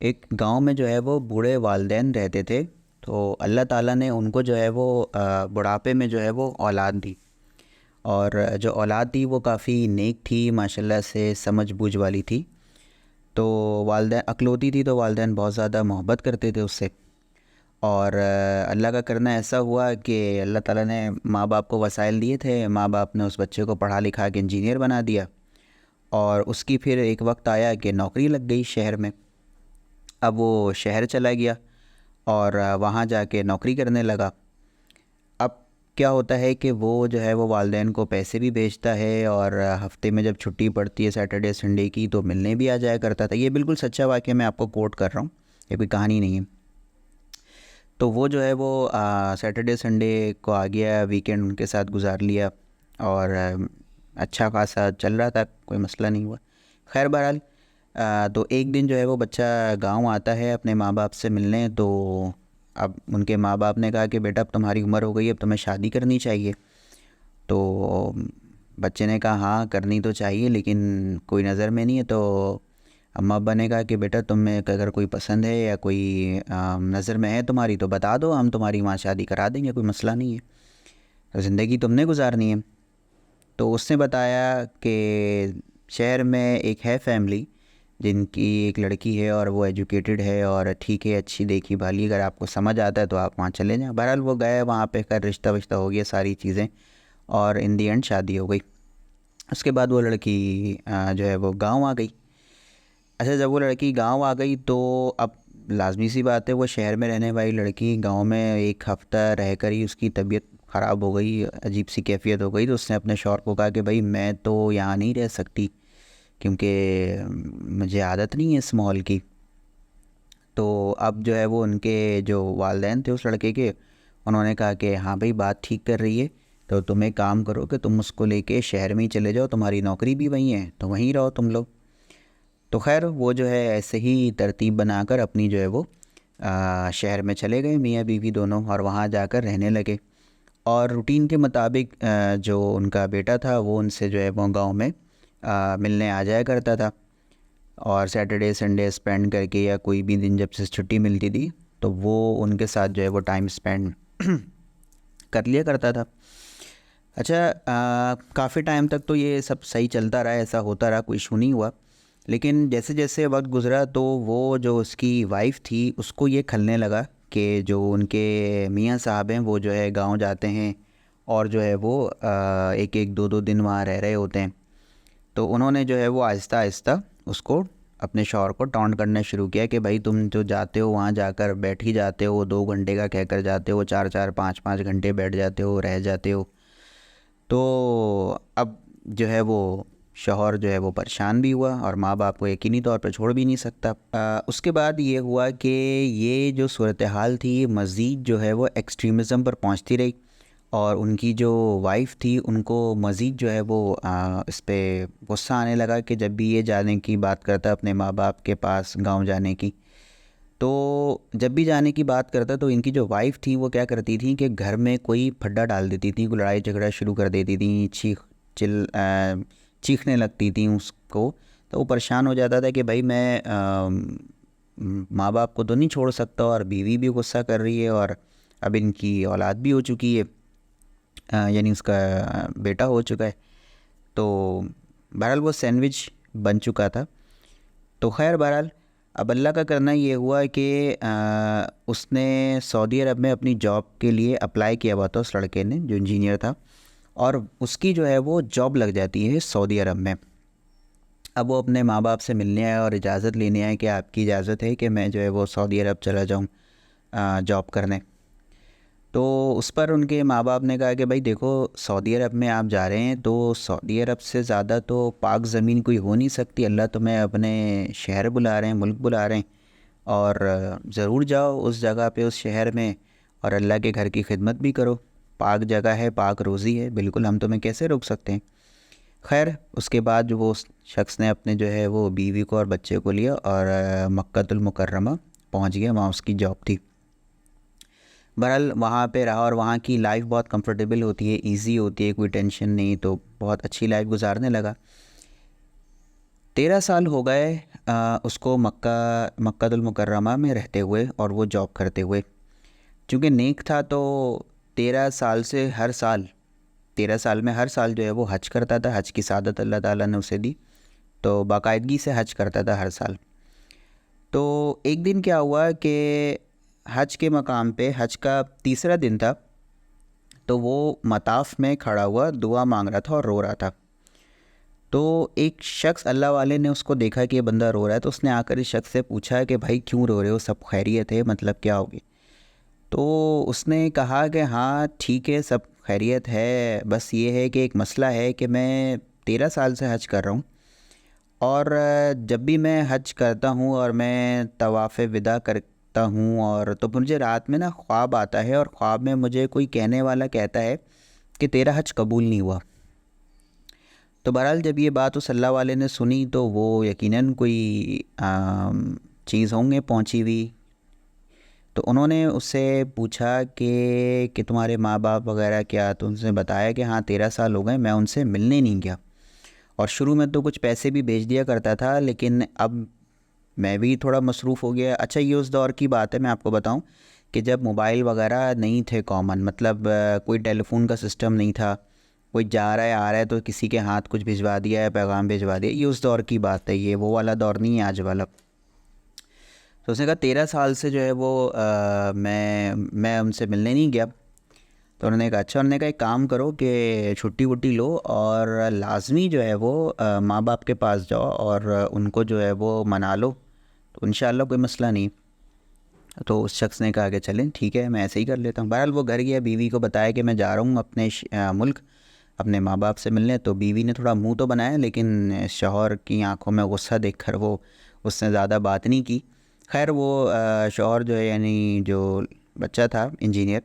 एक गांव में जो है वो बूढ़े वालिदैन रहते थे। तो अल्लाह ताला ने उनको जो है वो बुढ़ापे में जो है वो औलाद दी। और जो औलाद थी वो काफ़ी नेक थी, माशाल्लाह से समझ बूझ वाली थी। तो वालिदैन अकलौती थी, तो वालिदैन बहुत ज़्यादा मोहब्बत करते थे उससे। और अल्लाह का करना ऐसा हुआ कि अल्लाह ताला ने माँ बाप को वसाइल दिए थे। माँ बाप ने उस बच्चे को पढ़ा लिखा के इंजीनियर बना दिया। और उसकी फिर एक वक्त आया कि नौकरी लग गई शहर में। अब वो शहर चला गया और वहाँ जाके नौकरी करने लगा। अब क्या होता है कि वो जो है वो वालिदैन को पैसे भी भेजता है, और हफ्ते में जब छुट्टी पड़ती है सैटरडे संडे की तो मिलने भी आ जाया करता था। ये बिल्कुल सच्चा वाक़या मैं आपको कोट कर रहा हूँ, ये कोई कहानी नहीं है। तो वो जो है वो सैटरडे संडे को आ गया, वीकेंड उनके साथ गुजार लिया। और अच्छा खासा चल रहा था, कोई मसला नहीं हुआ। खैर बहरहाल तो एक दिन जो है वो बच्चा गांव आता है अपने माँ बाप से मिलने। तो अब उनके माँ बाप ने कहा कि बेटा अब तुम्हारी उम्र हो गई, अब तुम्हें शादी करनी चाहिए। तो बच्चे ने कहा हाँ करनी तो चाहिए, लेकिन कोई नज़र में नहीं है। तो अम्मा अब्बा ने कहा कि बेटा तुम्हें अगर कोई पसंद है या कोई नज़र में है तुम्हारी तो बता दो, हम तुम्हारी वहाँ शादी करा देंगे, कोई मसला नहीं है। तो ज़िंदगी तुमने गुजारनी है। तो उसने बताया कि शहर में एक है फैमिली जिनकी एक लड़की है और वो एजुकेटेड है और ठीक है, अच्छी देखी भाली, अगर आपको समझ आता है तो आप वहाँ चले जाएं। बहरहाल वो गए, वहाँ पे कर रिश्ता विश्ता हो गया, सारी चीज़ें, और इन दी एंड शादी हो गई। उसके बाद वो लड़की जो है वो गांव आ गई। अच्छा, जब वो लड़की गांव आ गई तो अब लाजमी सी बात है, वो शहर में रहने वाली लड़की गांव में एक हफ़्ता रहकर ही उसकी तबीयत ख़राब हो गई, अजीब सी कैफियत हो गई। तो उसने अपने शौहर को कहा कि भाई मैं तो यहाँ नहीं रह सकती, क्योंकि मुझे आदत नहीं है इस माहौल की। तो अब जो है वो उनके जो वालिदैन थे उस लड़के के, उन्होंने कहा कि हाँ भाई बात ठीक कर रही है, तो तुम एक काम करो कि तुम उसको लेके शहर में ही चले जाओ, तुम्हारी नौकरी भी वहीं है तो वहीं रहो तुम लोग। तो खैर वो जो है ऐसे ही तरतीब बनाकर अपनी जो है वो शहर में चले गए, मियाँ बीवी दोनों, और वहाँ जाकर रहने लगे। और रूटीन के मुताबिक जो उनका बेटा था वो उनसे जो है वो गाँव में मिलने आ जाया करता था। और सैटरडे संडे स्पेंड करके या कोई भी दिन जब से छुट्टी मिलती थी तो वो उनके साथ जो है वो टाइम स्पेंड कर लिया करता था। अच्छा, काफ़ी टाइम तक तो ये सब सही चलता रहा, ऐसा होता रहा, कोई इशू नहीं हुआ। लेकिन जैसे जैसे वक्त गुजरा तो वो जो उसकी वाइफ थी उसको ये खलने लगा कि जो उनके मियाँ साहब हैं वो जो है गांव जाते हैं और जो है वो एक एक दो दो दिन वहाँ रह रहे होते हैं। तो उन्होंने जो है वो आहिस्ता आहिस्ता उसको, अपने शौहर को टॉन्ट करना शुरू किया कि भाई तुम जो जाते हो वहाँ जाकर बैठ ही जाते हो, 2 घंटे का कहकर जाते हो, 4 4 5 5 घंटे बैठ जाते हो, रह जाते हो। तो अब जो है वो शौहर जो है वो परेशान भी हुआ और माँ बाप को यकीनी तौर पर छोड़ भी नहीं सकता। उसके बाद ये हुआ कि ये जो सूरत हाल थी मज़ीद जो है वो एक्सट्रीमिज़म पर पहुँचती रही। और उनकी जो वाइफ़ थी उनको मज़ीद जो है वो इस पे गुस्सा आने लगा कि जब भी ये जाने की बात करता अपने माँ बाप के पास गांव जाने की, तो जब भी जाने की बात करता तो इनकी जो वाइफ़ थी वो क्या करती थी कि घर में कोई फड्डा डाल देती थी, कोई लड़ाई झगड़ा शुरू कर देती थी, चीखने लगती थी उसको। तो वो परेशान हो जाता था कि भाई मैं माँ बाप को तो नहीं छोड़ सकता, और बीवी भी गुस्सा कर रही है, और अब इनकी औलाद भी हो चुकी है, यानी उसका बेटा हो चुका है। तो बहरहाल वो सैंडविच बन चुका था। तो खैर बहरहाल अब अल्लाह का करना ये हुआ कि उसने सऊदी अरब में अपनी जॉब के लिए अप्लाई किया हुआ था, उस लड़के ने जो इंजीनियर था, और उसकी जो है वो जॉब लग जाती है सऊदी अरब में। अब वो अपने माँ बाप से मिलने आया और इजाज़त लेने आया कि आपकी इजाज़त है कि मैं जो है वो सऊदी अरब चला जाऊँ जॉब करने। तो उस पर उनके माँ बाप ने कहा कि भाई देखो, सऊदी अरब में आप जा रहे हैं तो सऊदी अरब से ज़्यादा तो पाक ज़मीन कोई हो नहीं सकती। अल्लाह तुम्हें अपने शहर बुला रहे हैं, मुल्क बुला रहे हैं, और ज़रूर जाओ उस जगह पे, उस शहर में, और अल्लाह के घर की खिदमत भी करो। पाक जगह है, पाक रोज़ी है, बिल्कुल हम तुम्हें कैसे रोक सकते हैं। खैर उसके बाद जो वो उस शख्स ने अपने जो है वो बीवी को और बच्चे को लिया और मक्कातुल मुकर्रमा पहुँच गया, वहाँ उसकी जॉब थी। बहरहाल वहाँ पे रहा और वहाँ की लाइफ बहुत कंफर्टेबल होती है, इजी होती है, कोई टेंशन नहीं, तो बहुत अच्छी लाइफ गुजारने लगा। 13 साल हो गए उसको मक्कातुल मुकर्रमा में रहते हुए और वो जॉब करते हुए। चूँकि नेक था तो 13 साल से हर साल 13 साल में हर साल जो है वो हज करता था। हज की सादत अल्लाह ताला ने उसे दी, तो बाकायदगी से हज करता था हर साल। तो एक दिन क्या हुआ कि हज के मकाम पे हज का तीसरा दिन था, तो वो मताफ़ में खड़ा हुआ दुआ मांग रहा था और रो रहा था। तो एक शख्स अल्लाह वाले ने उसको देखा कि ये बंदा रो रहा है, तो उसने आकर इस शख्स से पूछा कि भाई क्यों रो रहे हो, सब खैरियत है, मतलब क्या हो गया? तो उसने कहा कि हाँ ठीक है, सब खैरियत है, बस ये है कि एक मसला है कि मैं 13 साल से हज कर रहा हूँ और जब भी मैं हज करता हूँ और मैं तवाफ़ विदा करता हूँ और तो मुझे रात में ना ख्वाब आता है और ख्वाब में मुझे कोई कहने वाला कहता है कि तेरा हज कबूल नहीं हुआ। तो बहरहाल जब ये बात उस अल्लाह वाले ने सुनी तो वो यकीनन कोई चीज़ होंगे पहुंची हुई। तो उन्होंने उससे पूछा कि तुम्हारे माँ बाप वगैरह क्या? तो उनसे बताया कि हाँ 13 साल हो गए मैं उनसे मिलने नहीं गया, और शुरू में तो कुछ पैसे भी भेज दिया करता था, लेकिन अब मैं भी थोड़ा मसरूफ़ हो गया। अच्छा, ये उस दौर की बात है, मैं आपको बताऊं कि जब मोबाइल वगैरह नहीं थे कॉमन, मतलब कोई टेलीफोन का सिस्टम नहीं था, कोई जा रहा है आ रहा है तो किसी के हाथ कुछ भिजवा दिया है, पैगाम भिजवा दिया, ये उस दौर की बात है, ये वो वाला दौर नहीं है आज वाला। तो उसने कहा 13 साल से जो है वो मैं उनसे मिलने नहीं गया। तो उन्होंने कहा अच्छा, उन्होंने कहा एक काम करो कि छुट्टी वुट्टी लो और लाजमी जो है वो माँ बाप के पास जाओ और उनको जो है वो मना लो, तो इंशाअल्लाह कोई मसला नहीं। तो उस शख्स ने कहा कि चलें ठीक है, मैं ऐसे ही कर लेता हूँ। बहरहाल वो घर गया, बीवी को बताया कि मैं जा रहा हूँ अपने मुल्क अपने माँ बाप से मिलने। तो बीवी ने थोड़ा मुंह तो बनाया, लेकिन शौहर की आंखों में गुस्सा देखकर वो उसने ज़्यादा बात नहीं की। खैर वो शौहर जो है, यानी जो बच्चा था इंजीनियर,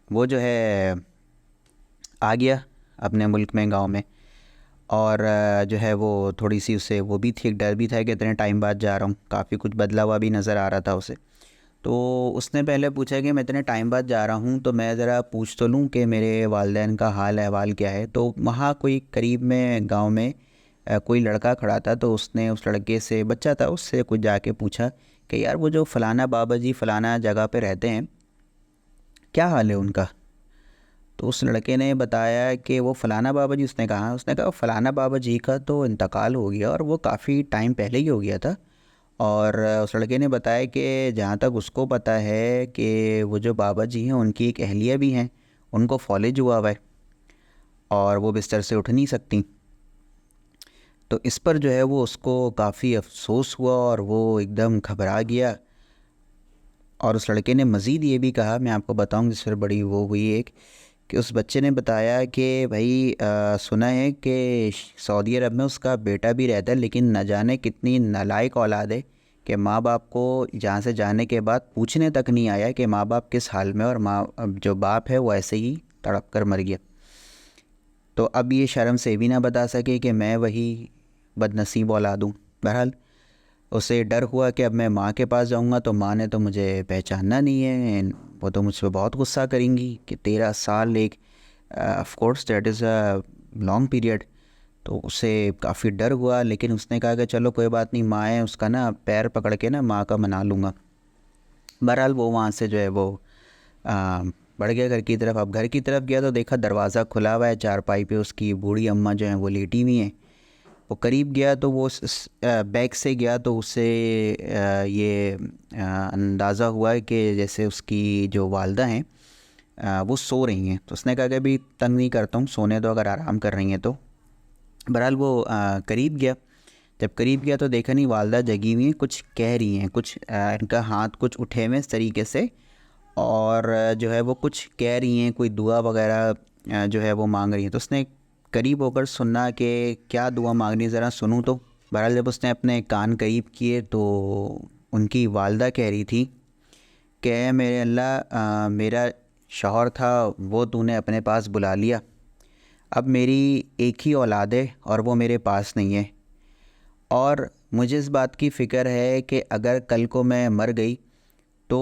वो जो है आ गया अपने मुल्क में, गांव में। और जो है वो थोड़ी सी उसे वो भी थी, एक डर भी था कि इतने टाइम बाद जा रहा हूँ, काफ़ी कुछ बदला हुआ भी नज़र आ रहा था उसे। तो उसने पहले पूछा कि मैं इतने टाइम बाद जा रहा हूँ तो मैं ज़रा पूछ तो लूँ कि मेरे वालिदैन का हाल अहवाल क्या है। तो वहाँ कोई करीब में गांव में कोई लड़का खड़ा था, तो उसने उस लड़के से, बच्चा था, उससे कुछ जाके पूछा कि यार वो जो फ़लाना बाबा जी फ़लाना जगह पे रहते हैं, क्या हाल है उनका? तो उस लड़के ने बताया कि वो फ़लाना बाबा जी, उसने कहा फ़लाना बाबा जी का तो इंतकाल हो गया और वो काफ़ी टाइम पहले ही हो गया था। और उस लड़के ने बताया कि जहाँ तक उसको पता है कि वो जो बाबा जी हैं उनकी एक अहलिया भी हैं, उनको फॉलेज हुआ हुआ है और वो बिस्तर से उठ नहीं सकती। तो इस पर जो है वो उसको काफ़ी अफसोस हुआ और वो एकदम घबरा गया। और उस लड़के ने मज़ीद ये भी कहा, मैं आपको बताऊं जिस पर बड़ी वो हुई एक, कि उस बच्चे ने बताया कि भाई सुना है कि सऊदी अरब में उसका बेटा भी रहता है, लेकिन न जाने कितनी नालायक औलाद है कि माँ बाप को जहाँ से जाने के बाद पूछने तक नहीं आया कि माँ बाप किस हाल में, और माँ अब जो बाप है वो ऐसे ही तड़प कर मर गया। तो अब ये शर्म से भी ना बता सके कि मैं वही बदनसीब औलाद हूँ। बहरहाल उसे डर हुआ कि अब मैं माँ के पास जाऊँगा तो माँ ने तो मुझे पहचानना नहीं है, वो तो मुझ पर बहुत गुस्सा करेंगी कि 13 साल, एक of course that is a long period. तो उसे काफ़ी डर हुआ, लेकिन उसने कहा कि चलो कोई बात नहीं, माँ है, उसका ना पैर पकड़ के ना माँ का मना लूँगा। बहरहाल वो वहाँ से जो है वो आ, बढ़ गया घर की तरफ। अब घर की तरफ गया तो देखा दरवाज़ा खुला हुआ है, चारपाई पे उसकी बूढ़ी अम्मा जो है वो लेटी हुई हैं। वो करीब गया तो वो बैग से गया तो उसे ये अंदाज़ा हुआ है कि जैसे उसकी जो वालदा हैं वो सो रही हैं। तो उसने कहा कि अभी तंग नहीं करता हूँ, सोने दो, अगर आराम कर रही हैं तो। बहरहाल वो करीब गया। जब करीब गया तो देखा नहीं, वालदा जगी हुई हैं, कुछ कह रही हैं, कुछ इनका हाथ कुछ उठे हुए इस तरीके से, और जो है वो कुछ कह रही हैं, कोई दुआ वगैरह जो है वो मांग रही हैं। तो उसने करीब होकर सुनना कि क्या दुआ मांगनी, ज़रा सुनूं तो। बहरहाल जब उसने अपने कान करीब किए तो उनकी वालदा कह रही थी कि मेरे अल्लाह, मेरा शौहर था वो तूने अपने पास बुला लिया, अब मेरी एक ही औलाद है और वो मेरे पास नहीं है, और मुझे इस बात की फ़िक्र है कि अगर कल को मैं मर गई तो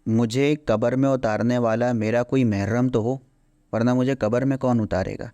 मुझे कब्र में उतारने वाला मेरा कोई महरम तो हो, वरना मुझे कब्र में कौन उतारेगा।